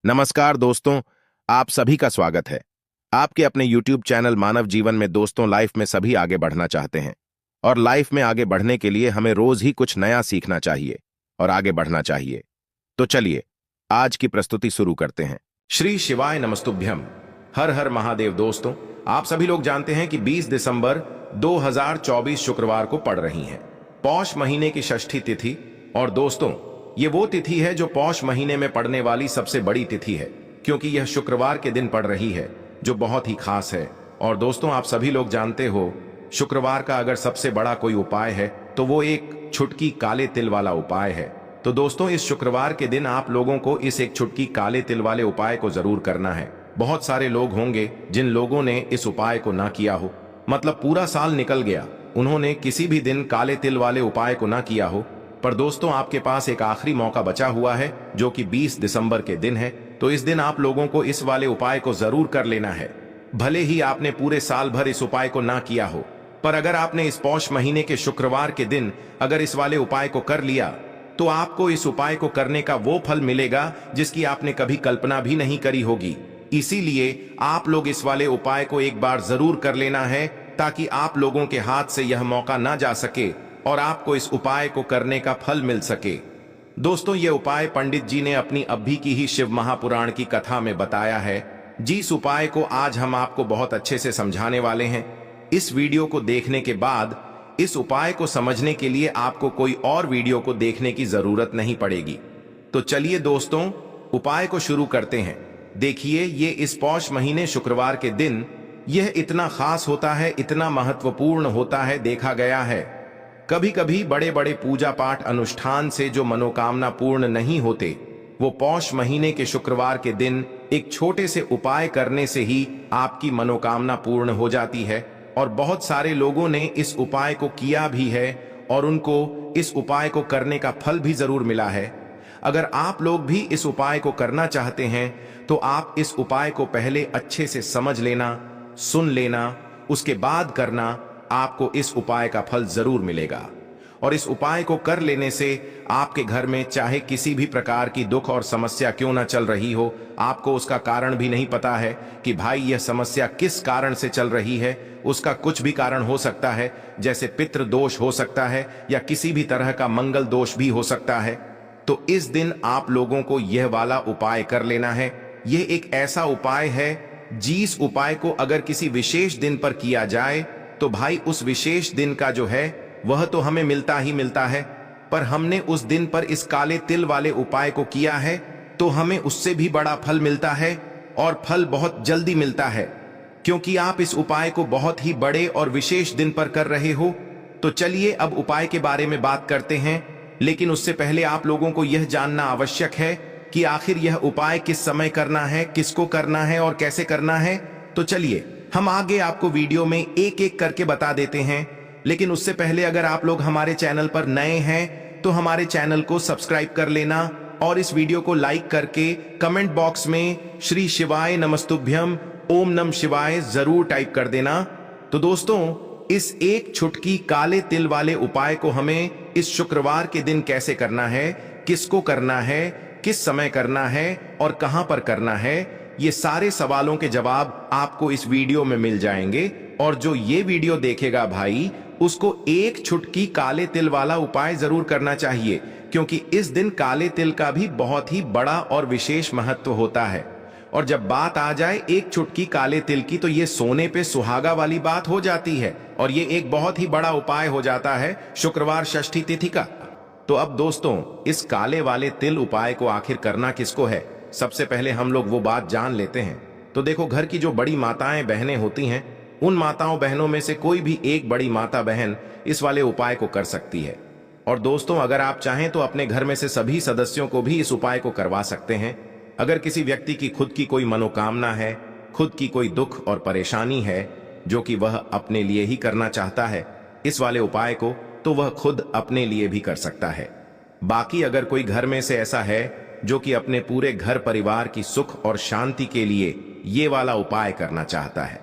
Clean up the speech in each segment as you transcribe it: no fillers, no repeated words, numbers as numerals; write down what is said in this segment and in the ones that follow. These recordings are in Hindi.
नमस्कार दोस्तों, आप सभी का स्वागत है। आपके अपने YouTube चैनल मानव जीवन में दोस्तों लाइफ में सभी आगे बढ़ना चाहते हैं और लाइफ में आगे बढ़ने के लिए हमें रोज ही कुछ नया सीखना चाहिए और आगे बढ़ना चाहिए। तो चलिए आज की प्रस्तुति शुरू करते हैं। श्री शिवाय नमस्तुभ्यम। हर हर महादेव। दोस्तों, आप सभी लोग जानते हैं कि 20 दिसंबर 2024 शुक्रवार को पड़ रही है पौष महीने की षष्ठी तिथि। और दोस्तों, ये वो तिथि है जो पौष महीने में पड़ने वाली सबसे बड़ी तिथि है, क्योंकि यह शुक्रवार के दिन पड़ रही है, जो बहुत ही खास है। और दोस्तों, आप सभी लोग जानते हो, शुक्रवार का अगर सबसे बड़ा कोई उपाय है तो वो एक छुटकी काले तिल वाला उपाय है। तो दोस्तों, इस शुक्रवार के दिन आप लोगों को इस एक छुटकी काले तिल वाले उपाय को जरूर करना है। बहुत सारे लोग होंगे जिन लोगों ने इस उपाय को ना किया हो, मतलब पूरा साल निकल गया, उन्होंने किसी भी दिन काले तिल वाले उपाय को ना किया हो। पर दोस्तों, आपके पास एक आखिरी मौका बचा हुआ है, जो कि 20 दिसंबर के दिन है। तो इस दिन आप लोगों को इस वाले उपाय को जरूर कर लेना है। भले ही आपने पूरे साल भर इस उपाय को ना किया हो, पर अगर आपने इस पौष महीने के शुक्रवार के दिन अगर इस वाले उपाय को कर लिया, तो आपको इस उपाय को करने का वो फल मिलेगा जिसकी आपने कभी कल्पना भी नहीं करी होगी। इसीलिए आप लोग इस वाले उपाय को एक बार जरूर कर लेना है, ताकि आप लोगों के हाथ से यह मौका ना जा सके और आपको इस उपाय को करने का फल मिल सके। दोस्तों, यह उपाय पंडित जी ने अपनी अभी की ही शिव महापुराण की कथा में बताया है, जिस उपाय को आज हम आपको बहुत अच्छे से समझाने वाले हैं। इस वीडियो को देखने के बाद इस उपाय को समझने के लिए आपको कोई और वीडियो को देखने की जरूरत नहीं पड़ेगी। तो चलिए दोस्तों, उपाय को शुरू करते हैं। देखिए, ये इस पौष महीने शुक्रवार के दिन यह इतना खास होता है, इतना महत्वपूर्ण होता है। देखा गया है कभी कभी बड़े बड़े पूजा पाठ अनुष्ठान से जो मनोकामना पूर्ण नहीं होते, वो पौष महीने के शुक्रवार के दिन एक छोटे से उपाय करने से ही आपकी मनोकामना पूर्ण हो जाती है। और बहुत सारे लोगों ने इस उपाय को किया भी है और उनको इस उपाय को करने का फल भी जरूर मिला है। अगर आप लोग भी इस उपाय को करना चाहते हैं, तो आप इस उपाय को पहले अच्छे से समझ लेना, सुन लेना, उसके बाद करना। आपको इस उपाय का फल जरूर मिलेगा। और इस उपाय को कर लेने से आपके घर में चाहे किसी भी प्रकार की दुख और समस्या क्यों ना चल रही हो, आपको उसका कारण भी नहीं पता है कि भाई यह समस्या किस कारण से चल रही है, उसका कुछ भी कारण हो सकता है, जैसे पितृ दोष हो सकता है या किसी भी तरह का मंगल दोष भी हो सकता है। तो इस दिन आप लोगों को यह वाला उपाय कर लेना है। यह एक ऐसा उपाय है, जिस उपाय को अगर किसी विशेष दिन पर किया जाए, तो भाई उस विशेष दिन का जो है वह तो हमें मिलता ही मिलता है, पर हमने उस दिन पर इस काले तिल वाले उपाय को किया है तो हमें उससे भी बड़ा फल मिलता है, और फल बहुत जल्दी मिलता है, क्योंकि आप इस उपाय को बहुत ही बड़े और विशेष दिन पर कर रहे हो। तो चलिए अब उपाय के बारे में बात करते हैं, लेकिन उससे पहले आप लोगों को यह जानना आवश्यक है कि आखिर यह उपाय किस समय करना है, किसको करना है और कैसे करना है। तो चलिए हम आगे आपको वीडियो में एक एक करके बता देते हैं। लेकिन उससे पहले अगर आप लोग हमारे चैनल पर नए हैं, तो हमारे चैनल को सब्सक्राइब कर लेना और इस वीडियो को लाइक करके कमेंट बॉक्स में श्री शिवाय नमस्तुभ्यम ओम नम शिवाय जरूर टाइप कर देना। तो दोस्तों, इस एक छुटकी काले तिल वाले उपाय को हमें इस शुक्रवार के दिन कैसे करना है, किसको करना है, किस समय करना है और कहां पर करना है, ये सारे सवालों के जवाब आपको इस वीडियो में मिल जाएंगे। और जो ये वीडियो देखेगा भाई, उसको एक छुटकी काले तिल वाला उपाय जरूर करना चाहिए, क्योंकि इस दिन काले तिल का भी बहुत ही बड़ा और विशेष महत्व होता है। और जब बात आ जाए एक छुटकी काले तिल की, तो ये सोने पे सुहागा वाली बात हो जाती है और ये एक बहुत ही बड़ा उपाय हो जाता है शुक्रवार षष्ठी तिथि का। तो अब दोस्तों, इस काले वाले तिल उपाय को आखिर करना किसको है, सबसे पहले हम लोग वो बात जान लेते हैं। तो देखो, घर की जो बड़ी माताएं बहनें होती हैं, उन माताओं बहनों में से कोई भी एक बड़ी माता बहन इस वाले उपाय को कर सकती है। और दोस्तों, अगर आप चाहें तो अपने घर में से सभी सदस्यों को भी इस उपाय को करवा सकते हैं। अगर किसी व्यक्ति की खुद की कोई मनोकामना है, खुद की कोई दुख और परेशानी है, जो कि वह अपने लिए ही करना चाहता है इस वाले उपाय को, तो वह खुद अपने लिए भी कर सकता है। बाकी अगर कोई घर में से ऐसा है जो कि अपने पूरे घर परिवार की सुख और शांति के लिए ये वाला उपाय करना चाहता है,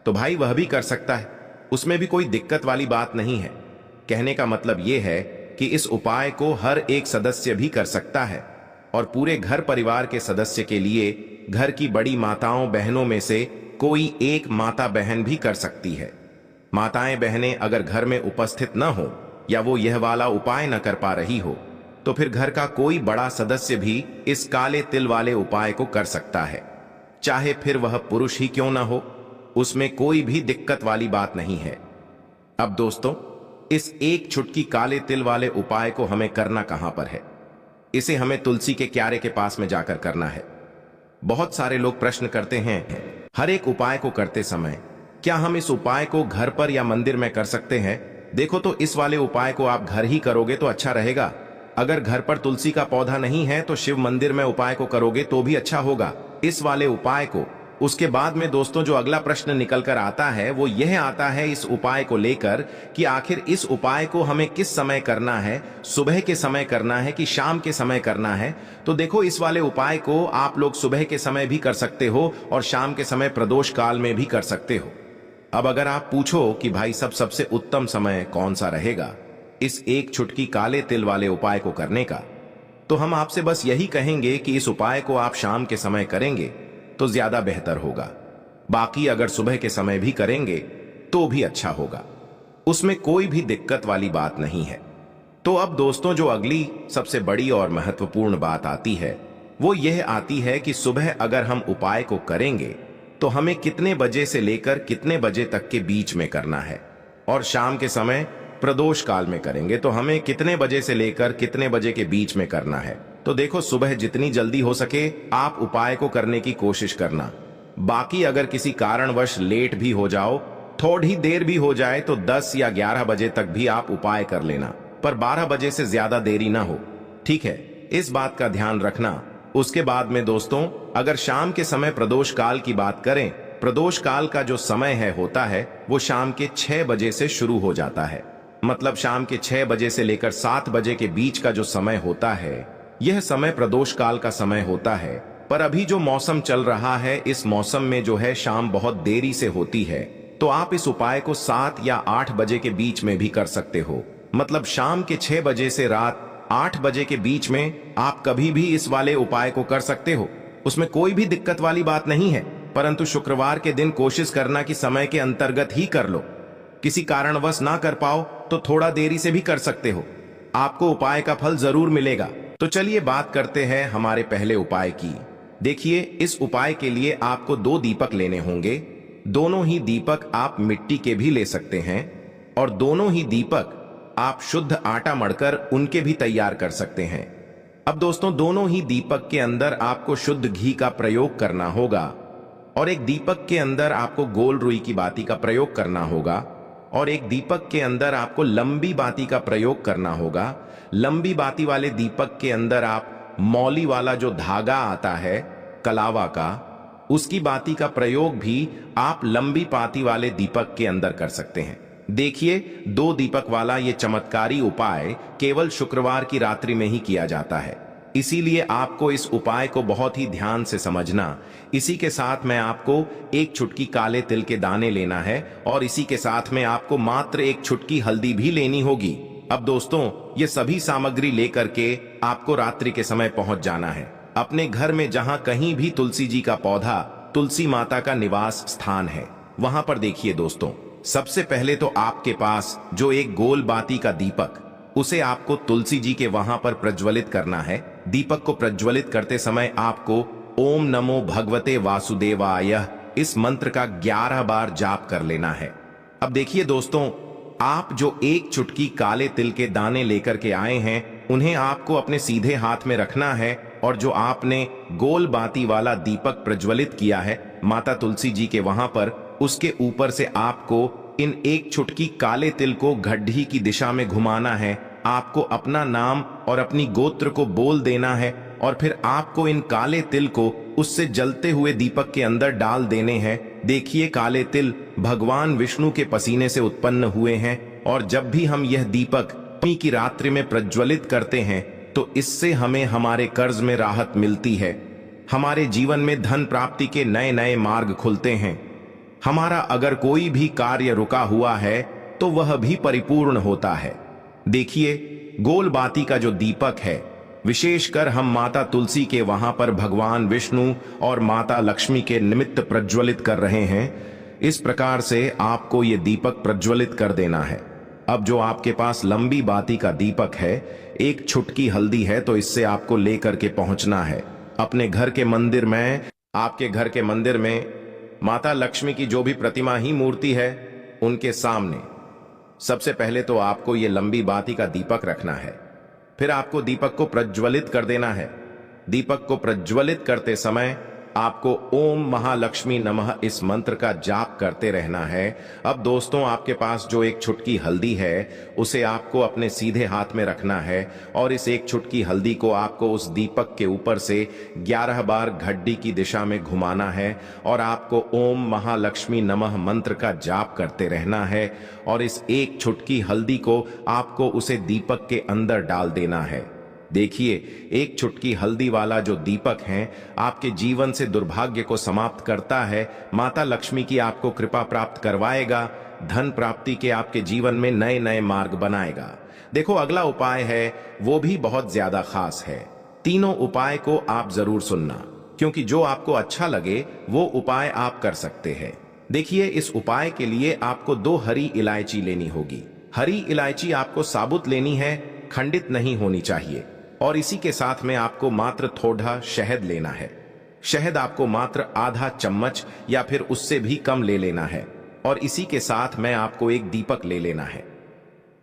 तो भाई वह भी कर सकता है। उसमें भी कोई दिक्कत वाली बात नहीं है। कहने का मतलब ये है कि इस उपाय को हर एक सदस्य भी कर सकता है। और पूरे घर परिवार के सदस्य के लिए घर की बड़ी माताओं बहनों में से कोई एक माता बहन भी कर सकती है। माताएं बहनें अगर घर में उपस्थित न हो या वो यह वाला उपाय न कर पा रही हो तो फिर घर का कोई बड़ा सदस्य भी इस काले तिल वाले उपाय को कर सकता है, चाहे फिर वह पुरुष ही क्यों ना हो, उसमें कोई भी दिक्कत वाली बात नहीं है। अब दोस्तों, इस एक चुटकी काले तिल वाले उपाय को हमें करना कहां पर है? इसे हमें तुलसी के क्यारे के पास में जाकर करना है। बहुत सारे लोग प्रश्न करते हैं, हर एक उपाय को करते समय क्या हम इस उपाय को घर पर या मंदिर में कर सकते हैं? देखो, तो इस वाले उपाय को आप घर ही करोगे तो अच्छा रहेगा। अगर घर पर तुलसी का पौधा नहीं है तो शिव मंदिर में उपाय को करोगे तो भी अच्छा होगा इस वाले उपाय को। उसके बाद में दोस्तों जो अगला प्रश्न निकल कर आता है वो यह आता है इस उपाय को लेकर कि आखिर इस उपाय को हमें किस समय करना है, सुबह के समय करना है कि शाम के समय करना है? तो देखो, इस वाले उपाय को आप लोग सुबह के समय भी कर सकते हो और शाम के समय प्रदोष काल में भी कर सकते हो। अब अगर आप पूछो कि भाई सबसे उत्तम समय कौन सा रहेगा इस एक चुटकी काले तिल वाले उपाय को करने का, तो हम आपसे बस यही कहेंगे कि इस उपाय को आप शाम के समय करेंगे तो ज्यादा बेहतर होगा। बाकी अगर सुबह के समय भी करेंगे तो भी अच्छा होगा, उसमें कोई भी दिक्कत वाली बात नहीं है। तो अब दोस्तों जो अगली सबसे बड़ी और महत्वपूर्ण बात आती है वो यह आती है कि सुबह अगर हम उपाय को करेंगे तो हमें कितने बजे से लेकर कितने बजे तक के बीच में करना है, और शाम के समय प्रदोष काल में करेंगे तो हमें कितने बजे से लेकर कितने बजे के बीच में करना है। तो देखो, सुबह जितनी जल्दी हो सके आप उपाय को करने की कोशिश करना। बाकी अगर किसी कारणवश लेट भी हो जाओ, थोड़ी देर भी हो जाए तो 10 या 11 बजे तक भी आप उपाय कर लेना, पर 12 बजे से ज्यादा देरी ना हो, ठीक है? इस बात का ध्यान रखना। उसके बाद में दोस्तों अगर शाम के समय प्रदोष काल की बात करें, प्रदोष काल का जो समय है होता है वो शाम के 6 बजे से शुरू हो जाता है। मतलब शाम के 6 बजे से लेकर 7 बजे के बीच का जो समय होता है यह समय प्रदोष काल का समय होता है। पर अभी जो मौसम चल रहा है इस मौसम में जो है शाम बहुत देरी से होती है, तो आप इस उपाय को 7 या 8 बजे के बीच में भी कर सकते हो। मतलब शाम के 6 बजे से रात 8 बजे के बीच में आप कभी भी इस वाले उपाय को कर सकते हो, उसमें कोई भी दिक्कत वाली बात नहीं है। परंतु शुक्रवार के दिन कोशिश करना कि समय के अंतर्गत ही कर लो। किसी कारणवश ना कर पाओ तो थोड़ा देरी से भी कर सकते हो, आपको उपाय का फल जरूर मिलेगा। तो चलिए बात करते हैं हमारे पहले उपाय की। देखिए, इस उपाय के लिए आपको 2 दीपक लेने होंगे। दोनों ही दीपक आप मिट्टी के भी ले सकते हैं और दोनों ही दीपक आप शुद्ध आटा मढ़कर उनके भी तैयार कर सकते हैं। अब दोस्तों दोनों ही दीपक के अंदर आपको शुद्ध घी का प्रयोग करना होगा और एक दीपक के अंदर आपको गोल रुई की बाती का प्रयोग करना होगा और एक दीपक के अंदर आपको लंबी बाती का प्रयोग करना होगा। लंबी बाती वाले दीपक के अंदर आप मौली वाला जो धागा आता है कलावा का, उसकी बाती का प्रयोग भी आप लंबी बाती वाले दीपक के अंदर कर सकते हैं। देखिए, 2 दीपक वाला ये चमत्कारी उपाय केवल शुक्रवार की रात्रि में ही किया जाता है, इसीलिए आपको इस उपाय को बहुत ही ध्यान से समझना। इसी के साथ में आपको एक चुटकी काले तिल के दाने लेना है और इसी के साथ में आपको मात्र एक चुटकी हल्दी भी लेनी होगी। अब दोस्तों ये सभी सामग्री लेकर के आपको रात्रि के समय पहुंच जाना है अपने घर में, जहां कहीं भी तुलसी जी का पौधा, तुलसी माता का निवास स्थान है वहां पर। देखिए दोस्तों, सबसे पहले तो आपके पास जो एक गोल बाती का दीपक, उसे आपको तुलसी जी के वहां पर प्रज्वलित करना है। दीपक को प्रज्वलित करते समय आपको ओम नमो भगवते वासुदेवाय इस मंत्र का 11 बार जाप कर लेना है। अब देखिए दोस्तों, आप जो एक चुटकी काले तिल के दाने लेकर के आए हैं उन्हें आपको अपने सीधे हाथ में रखना है और जो आपने गोल बाती वाला दीपक प्रज्वलित किया है माता तुलसी जी के वहां पर, उसके ऊपर से आपको इन एक चुटकी काले तिल को गड्ढी की दिशा में घुमाना है। आपको अपना नाम और अपनी गोत्र को बोल देना है और फिर आपको इन काले तिल को उससे जलते हुए दीपक के अंदर डाल देने हैं। देखिए, काले तिल भगवान विष्णु के पसीने से उत्पन्न हुए हैं और जब भी हम यह दीपक नवमी की रात्रि में प्रज्वलित करते हैं तो इससे हमें हमारे कर्ज में राहत मिलती है, हमारे जीवन में धन प्राप्ति के नए नए मार्ग खुलते हैं, हमारा अगर कोई भी कार्य रुका हुआ है तो वह भी परिपूर्ण होता है। देखिए, गोल बाती का जो दीपक है विशेषकर हम माता तुलसी के वहां पर भगवान विष्णु और माता लक्ष्मी के निमित्त प्रज्वलित कर रहे हैं। इस प्रकार से आपको ये दीपक प्रज्वलित कर देना है। अब जो आपके पास लंबी बाती का दीपक है, एक छुटकी हल्दी है, तो इससे आपको लेकर के पहुंचना है अपने घर के मंदिर में। आपके घर के मंदिर में माता लक्ष्मी की जो भी प्रतिमा ही मूर्ति है, उनके सामने सबसे पहले तो आपको ये लंबी बाती का दीपक रखना है। फिर आपको दीपक को प्रज्वलित कर देना है। दीपक को प्रज्वलित करते समय आपको ओम महालक्ष्मी नमः इस मंत्र का जाप करते रहना है। अब दोस्तों, आपके पास जो एक छुटकी हल्दी है, उसे आपको अपने सीधे हाथ में रखना है और इस एक छुटकी हल्दी को आपको उस दीपक के ऊपर से 11 बार घड्डी की दिशा में घुमाना है और आपको ओम महालक्ष्मी नमः मंत्र का जाप करते रहना है। और इस एक छुटकी हल्दी को आपको उसे दीपक के अंदर डाल देना है। देखिए, एक छुटकी हल्दी वाला जो दीपक है, आपके जीवन से दुर्भाग्य को समाप्त करता है, माता लक्ष्मी की आपको कृपा प्राप्त करवाएगा, धन प्राप्ति के आपके जीवन में नए नए मार्ग बनाएगा। देखो, अगला उपाय है, वो भी बहुत ज्यादा खास है। तीनों उपाय को आप जरूर सुनना, क्योंकि जो आपको अच्छा लगे वो उपाय आप कर सकते हैं। देखिए, इस उपाय के लिए आपको 2 हरी इलायची लेनी होगी। हरी इलायची आपको साबुत लेनी है, खंडित नहीं होनी चाहिए। और इसी के साथ में आपको मात्र थोड़ा शहद लेना है। शहद आपको मात्र आधा चम्मच या फिर उससे भी कम ले लेना है। और इसी के साथ में आपको एक दीपक ले लेना है।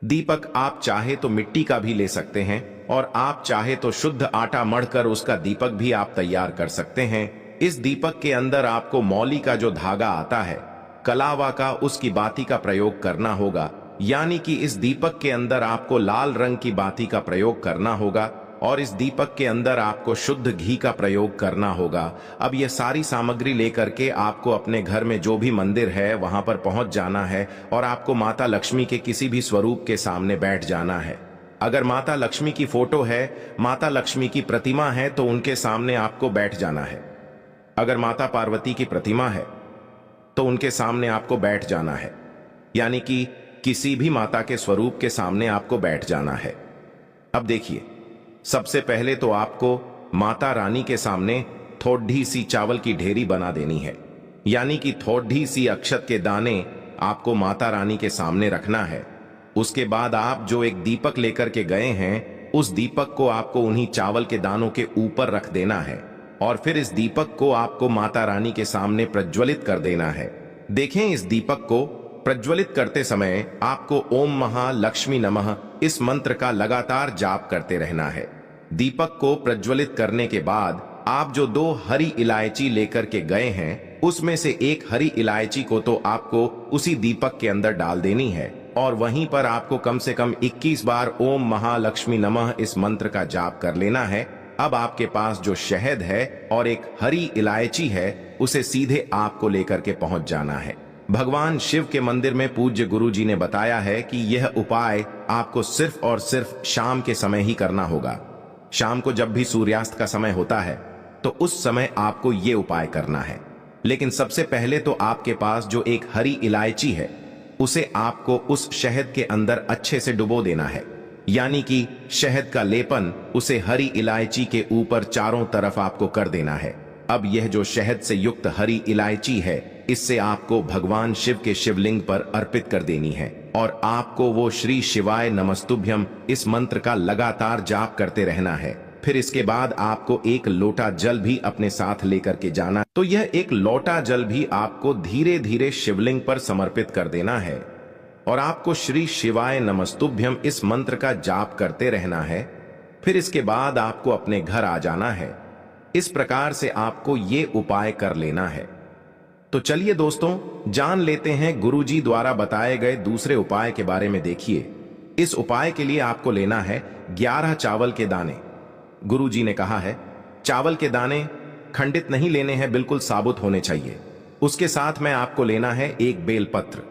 दीपक आप चाहे तो मिट्टी का भी ले सकते हैं और आप चाहे तो शुद्ध आटा मढ़कर उसका दीपक भी आप तैयार कर सकते हैं। इस दीपक के अंदर आपको मौली का जो धागा आता है, कलावा का, उसकी बाती का प्रयोग करना होगा। यानी कि इस दीपक के अंदर आपको लाल रंग की बाती का प्रयोग करना होगा और इस दीपक के अंदर आपको शुद्ध घी का प्रयोग करना होगा। अब ये सारी सामग्री लेकर के आपको अपने घर में जो भी मंदिर है वहां पर पहुंच जाना है और आपको माता लक्ष्मी के किसी भी स्वरूप के सामने बैठ जाना है। अगर माता लक्ष्मी की फोटो है, माता लक्ष्मी की प्रतिमा है, तो उनके सामने आपको बैठ जाना है। अगर माता पार्वती की प्रतिमा है तो उनके सामने आपको बैठ जाना है। यानी कि किसी भी माता के स्वरूप के सामने आपको बैठ जाना है। अब देखिए, सबसे पहले तो आपको माता रानी के सामने थोड़ी सी चावल की ढेरी बना देनी है। यानी कि थोड़ी सी अक्षत के दाने आपको माता रानी के सामने रखना है। उसके बाद आप जो एक दीपक लेकर के गए हैं, उस दीपक को आपको उन्हीं चावल के दानों के ऊपर रख देना है और फिर इस दीपक को आपको माता रानी के सामने प्रज्वलित कर देना है। देखें, इस दीपक को प्रज्वलित करते समय आपको ओम महालक्ष्मी नमः इस मंत्र का लगातार जाप करते रहना है। दीपक को प्रज्वलित करने के बाद आप जो 2 हरी इलायची लेकर के गए हैं, उसमें से एक हरी इलायची को तो आपको उसी दीपक के अंदर डाल देनी है और वहीं पर आपको कम से कम 21 बार ओम महालक्ष्मी नमः इस मंत्र का जाप कर लेना है। अब आपके पास जो शहद है और एक हरी इलायची है, उसे सीधे आपको लेकर के पहुंच जाना है। भगवान शिव के मंदिर में पूज्य गुरु जी ने बताया है कि यह उपाय आपको सिर्फ और सिर्फ शाम के समय ही करना होगा। शाम को जब भी सूर्यास्त का समय होता है, तो उस समय आपको यह उपाय करना है। लेकिन सबसे पहले तो आपके पास जो एक हरी इलायची है, उसे आपको उस शहद के अंदर अच्छे से डुबो देना है। यानी कि शहद का लेपन उसे हरी इलायची के ऊपर चारों तरफ आपको कर देना है। अब यह जो शहद से युक्त हरी इलायची है, इससे आपको भगवान शिव के शिवलिंग पर अर्पित कर देनी है और आपको वो श्री शिवाय नमस्तुभ्यम इस मंत्र का लगातार जाप करते रहना है। फिर इसके बाद आपको एक लोटा जल भी अपने साथ लेकर के जाना। तो यह एक लोटा जल भी आपको धीरे धीरे शिवलिंग पर समर्पित कर देना है और आपको श्री शिवाय नमस्तुभ्यम इस मंत्र का जाप करते रहना है। फिर इसके बाद आपको अपने घर आ जाना है। इस प्रकार से आपको ये उपाय कर लेना है। तो चलिए दोस्तों, जान लेते हैं गुरुजी द्वारा बताए गए दूसरे उपाय के बारे में। देखिए, इस उपाय के लिए आपको लेना है 11 चावल के दाने। गुरुजी ने कहा है, चावल के दाने खंडित नहीं लेने हैं, बिल्कुल साबुत होने चाहिए। उसके साथ में आपको लेना है एक बेलपत्र।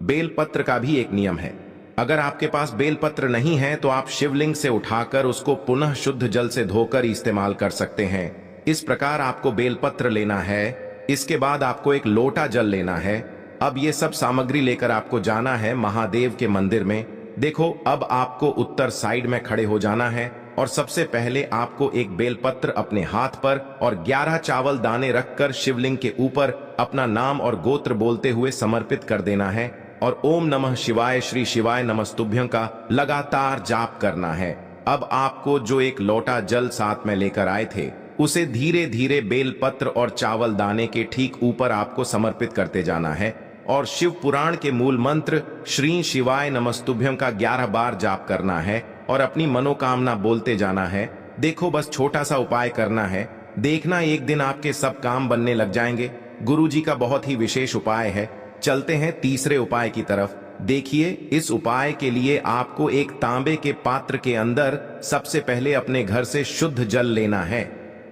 बेलपत्र का भी एक नियम है, अगर आपके पास बेलपत्र नहीं है तो आप शिवलिंग से उठाकर उसको पुनः शुद्ध जल से धोकर इस्तेमाल कर सकते हैं। इस प्रकार आपको बेलपत्र लेना है। इसके बाद आपको एक लोटा जल लेना है। अब ये सब सामग्री लेकर आपको जाना है महादेव के मंदिर में। देखो, अब आपको उत्तर साइड में खड़े हो जाना है और सबसे पहले आपको एक बेलपत्र अपने हाथ पर और 11 चावल दाने रखकर शिवलिंग के ऊपर अपना नाम और गोत्र बोलते हुए समर्पित कर देना है और ओम नमः शिवाय श्री शिवाय नमस्तुभ्यं का लगातार जाप करना है। अब आपको जो एक लोटा जल साथ में लेकर आए थे उसे धीरे धीरे बेलपत्र और चावल दाने के ठीक ऊपर आपको समर्पित करते जाना है और शिव पुराण के मूल मंत्र श्री शिवाय नमस्तुभ्यं का 11 बार जाप करना है और अपनी मनोकामना बोलते जाना है। देखो, बस छोटा सा उपाय करना है, देखना एक दिन आपके सब काम बनने लग जाएंगे। गुरुजी का बहुत ही विशेष उपाय है। चलते हैं तीसरे उपाय की तरफ। देखिए, इस उपाय के लिए आपको एक तांबे के पात्र के अंदर सबसे पहले अपने घर से शुद्ध जल लेना है।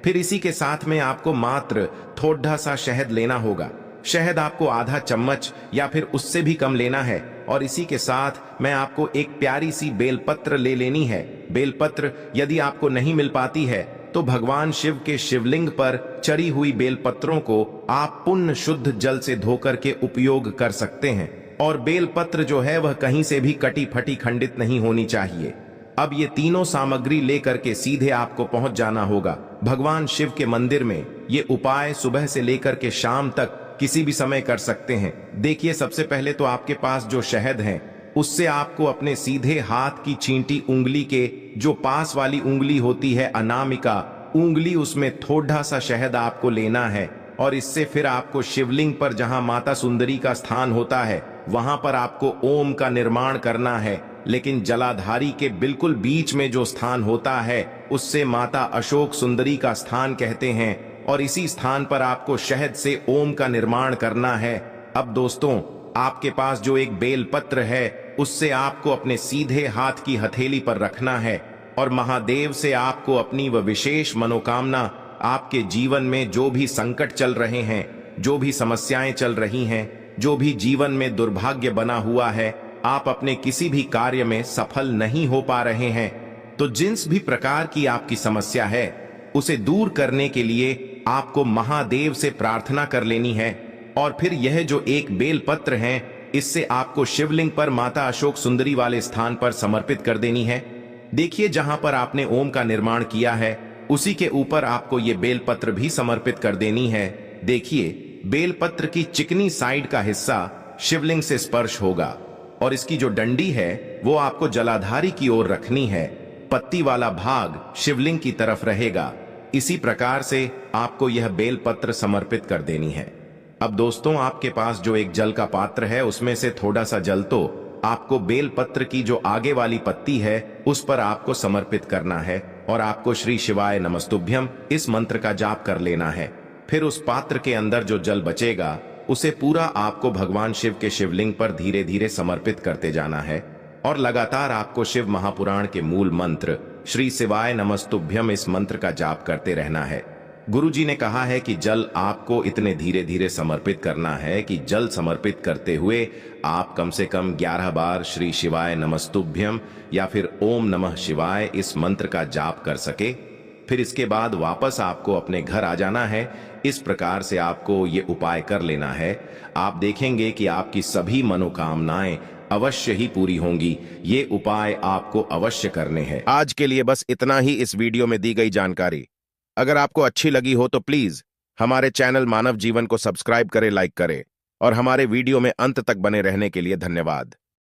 फिर इसी के साथ में आपको मात्र थोड़ा सा शहद लेना होगा। शहद आपको आधा चम्मच या फिर उससे भी कम लेना है और इसी के साथ मैं आपको एक प्यारी सी बेलपत्र ले लेनी है। बेलपत्र यदि आपको नहीं मिल पाती है तो भगवान शिव के शिवलिंग पर चढ़ी हुई बेलपत्रों को आप पुण्य शुद्ध जल से धोकर के उपयोग कर सकते हैं और बेलपत्र जो है वह कहीं से भी कटी फटी खंडित नहीं होनी चाहिए। अब ये तीनों सामग्री लेकर के सीधे आपको पहुंच जाना होगा भगवान शिव के मंदिर में। ये उपाय सुबह से लेकर के शाम तक किसी भी समय कर सकते हैं। देखिए, सबसे पहले तो आपके पास जो शहद है उससे आपको अपने सीधे हाथ की चींटी उंगली के जो पास वाली उंगली होती है अनामिका उंगली, उसमें थोड़ा सा शहद आपको लेना है और इससे फिर आपको शिवलिंग पर जहां माता सुंदरी का स्थान होता है वहां पर आपको ओम का निर्माण करना है। लेकिन जलाधारी के बिल्कुल बीच में जो स्थान होता है उससे माता अशोक सुंदरी का स्थान कहते हैं और इसी स्थान पर आपको शहद से ओम का निर्माण करना है। अब दोस्तों, आपके पास जो एक बेलपत्र है उससे आपको अपने सीधे हाथ की हथेली पर रखना है और महादेव से आपको अपनी वह विशेष मनोकामना, आपके जीवन में जो भी संकट चल रहे हैं, जो भी समस्याएं चल रही हैं, जो भी जीवन में दुर्भाग्य बना हुआ है, आप अपने किसी भी कार्य में सफल नहीं हो पा रहे हैं, तो जिस भी प्रकार की आपकी समस्या है उसे दूर करने के लिए आपको महादेव से प्रार्थना कर लेनी है। और फिर यह जो एक बेलपत्र है इससे आपको शिवलिंग पर माता अशोक सुंदरी वाले स्थान पर समर्पित कर देनी है। देखिए, जहां पर आपने ओम का निर्माण किया है उसी के ऊपर आपको ये बेलपत्र भी समर्पित कर देनी है। देखिए, बेलपत्र की चिकनी साइड का हिस्सा शिवलिंग से स्पर्श होगा और इसकी जो डंडी है वो आपको जलाधारी की ओर रखनी है। पत्ती वाला भाग शिवलिंग की तरफ रहेगा। इसी प्रकार से आपको यह बेलपत्र समर्पित कर देनी है। अब दोस्तों, आपके पास जो एक जल का पात्र है उसमें से थोड़ा सा जल तो आपको बेलपत्र की जो आगे वाली पत्ती है उस पर आपको समर्पित करना है और आपको श्री शिवाय नमस्तुभ्यं इस मंत्र का जाप कर लेना है। फिर उस पात्र के अंदर जो जल बचेगा उसे पूरा आपको भगवान शिव के शिवलिंग पर धीरे धीरे समर्पित करते जाना है और लगातार आपको शिव महापुराण के मूल मंत्र श्री शिवाय नमस्तुभ्यं इस मंत्र का जाप करते रहना है। गुरुजी ने कहा है कि जल आपको इतने धीरे धीरे समर्पित करना है कि जल समर्पित करते हुए आप कम से कम 11 बार श्री शिवाय नमस्तुभ्यं या फिर ओम नमः शिवाय इस मंत्र का जाप कर सके। फिर इसके बाद वापस आपको अपने घर आ जाना है। इस प्रकार से आपको ये उपाय कर लेना है। आप देखेंगे कि आपकी सभी मनोकामनाएं अवश्य ही पूरी होंगी। ये उपाय आपको अवश्य करने हैं। आज के लिए बस इतना ही इस वीडियो में दी गई जानकारी। अगर आपको अच्छी लगी हो तो प्लीज हमारे चैनल मानव जीवन को सब्सक्राइब करें, लाइक करें और हमारे वीडियो में अंत तक बने रहने के लिए धन्यवाद।